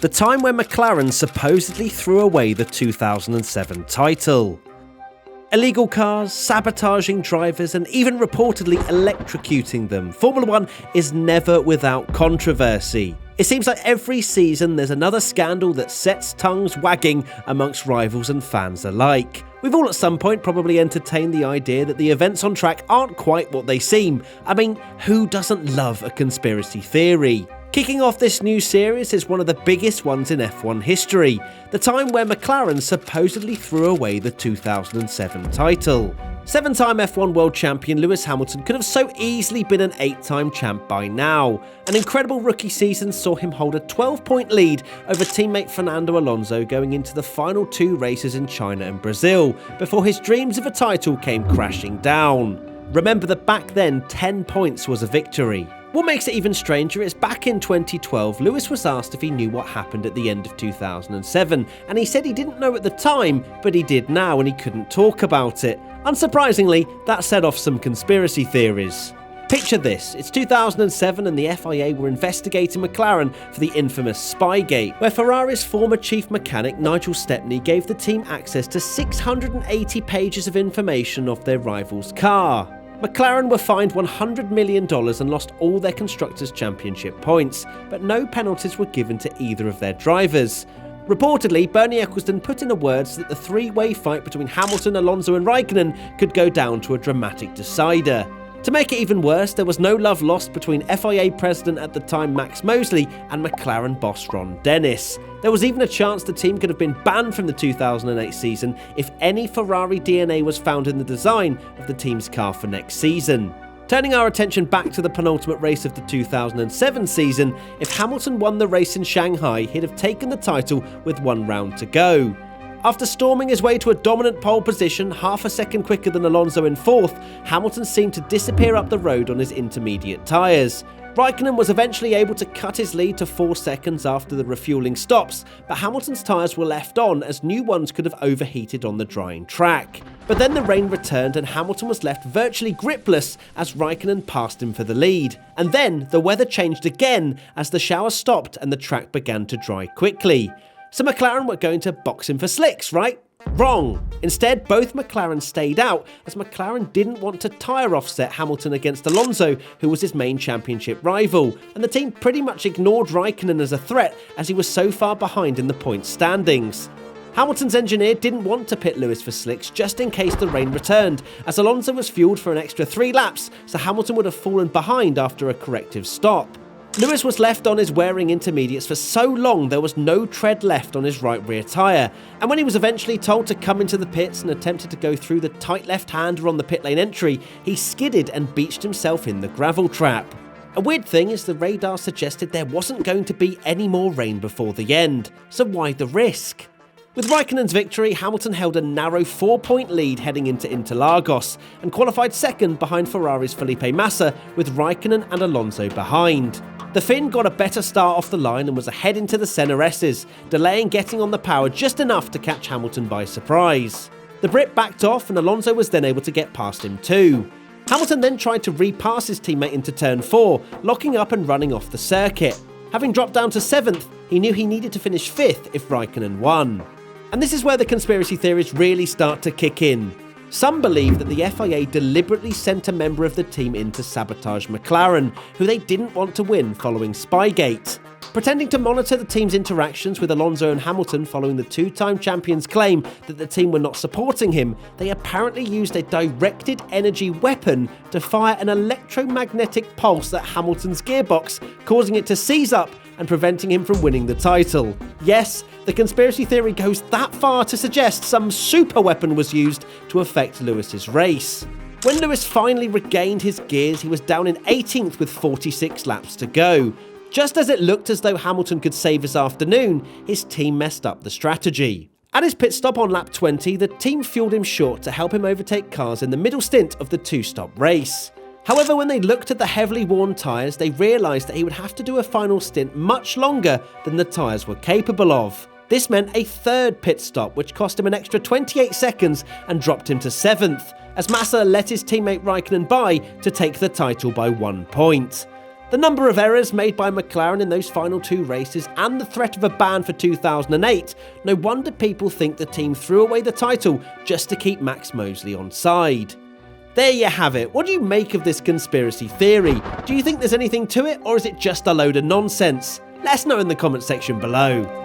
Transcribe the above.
the time when McLaren supposedly threw away the 2007 title. Illegal cars, sabotaging drivers, and even reportedly electrocuting them, Formula One is never without controversy. It seems like every season there's another scandal that sets tongues wagging amongst rivals and fans alike. We've all at some point probably entertained the idea that the events on track aren't quite what they seem. I mean, who doesn't love a conspiracy theory? Kicking off this new series is one of the biggest ones in F1 history, the time where McLaren supposedly threw away the 2007 title. Seven-time F1 world champion Lewis Hamilton could have so easily been an 8-time champ by now. An incredible rookie season saw him hold a 12-point lead over teammate Fernando Alonso going into the final 2 races in China and Brazil, before his dreams of a title came crashing down. Remember that back then 10 points was a victory. What makes it even stranger is back in 2012, Lewis was asked if he knew what happened at the end of 2007, and he said he didn't know at the time, but he did now and he couldn't talk about it. Unsurprisingly, that set off some conspiracy theories. Picture this, it's 2007 and the FIA were investigating McLaren for the infamous Spygate, where Ferrari's former chief mechanic Nigel Stepney gave the team access to 680 pages of information of their rival's car. McLaren were fined $100 million and lost all their Constructors' Championship points, but no penalties were given to either of their drivers. Reportedly, Bernie Ecclestone put in the words that the 3-way fight between Hamilton, Alonso and Raikkonen could go down to a dramatic decider. To make it even worse, there was no love lost between FIA president at the time Max Mosley and McLaren boss Ron Dennis. There was even a chance the team could have been banned from the 2008 season if any Ferrari DNA was found in the design of the team's car for next season. Turning our attention back to the penultimate race of the 2007 season, if Hamilton won the race in Shanghai, he'd have taken the title with 1 round to go. After storming his way to a dominant pole position, half a second quicker than Alonso in 4th, Hamilton seemed to disappear up the road on his intermediate tyres. Raikkonen was eventually able to cut his lead to 4 seconds after the refuelling stops, but Hamilton's tyres were left on as new ones could have overheated on the drying track. But then the rain returned and Hamilton was left virtually gripless as Raikkonen passed him for the lead. And then the weather changed again as the shower stopped and the track began to dry quickly. So McLaren were going to box him for slicks, right? Wrong. Instead, both McLaren stayed out as McLaren didn't want to tyre offset Hamilton against Alonso, who was his main championship rival, and the team pretty much ignored Raikkonen as a threat as he was so far behind in the points standings. Hamilton's engineer didn't want to pit Lewis for slicks just in case the rain returned, as Alonso was fueled for an extra 3 laps, so Hamilton would have fallen behind after a corrective stop. Lewis was left on his wearing intermediates for so long there was no tread left on his right rear tyre, and when he was eventually told to come into the pits and attempted to go through the tight left-hander on the pit lane entry, he skidded and beached himself in the gravel trap. A weird thing is the radar suggested there wasn't going to be any more rain before the end, so why the risk? With Raikkonen's victory, Hamilton held a narrow 4-point lead heading into Interlagos and qualified second behind Ferrari's Felipe Massa, with Raikkonen and Alonso behind. The Finn got a better start off the line and was ahead into the Senna S's, delaying getting on the power just enough to catch Hamilton by surprise. The Brit backed off and Alonso was then able to get past him too. Hamilton then tried to repass his teammate into turn 4, locking up and running off the circuit. Having dropped down to 7th, he knew he needed to finish 5th if Raikkonen won. And this is where the conspiracy theories really start to kick in. Some believe that the FIA deliberately sent a member of the team in to sabotage McLaren, who they didn't want to win following Spygate. Pretending to monitor the team's interactions with Alonso and Hamilton following the 2-time champion's claim that the team were not supporting him, they apparently used a directed energy weapon to fire an electromagnetic pulse at Hamilton's gearbox, causing it to seize up and preventing him from winning the title. Yes, the conspiracy theory goes that far to suggest some super weapon was used to affect Lewis's race. When Lewis finally regained his gears, he was down in 18th with 46 laps to go. Just as it looked as though Hamilton could save his afternoon, his team messed up the strategy. At his pit stop on lap 20, the team fueled him short to help him overtake cars in the middle stint of the 2-stop race. However, when they looked at the heavily worn tyres, they realised that he would have to do a final stint much longer than the tyres were capable of. This meant a 3rd pit stop, which cost him an extra 28 seconds and dropped him to 7th, as Massa let his teammate Raikkonen by to take the title by 1 point. The number of errors made by McLaren in those final 2 races and the threat of a ban for 2008, no wonder people think the team threw away the title just to keep Max Mosley on side. There you have it. What do you make of this conspiracy theory? Do you think there's anything to it, or is it just a load of nonsense? Let us know in the comment section below.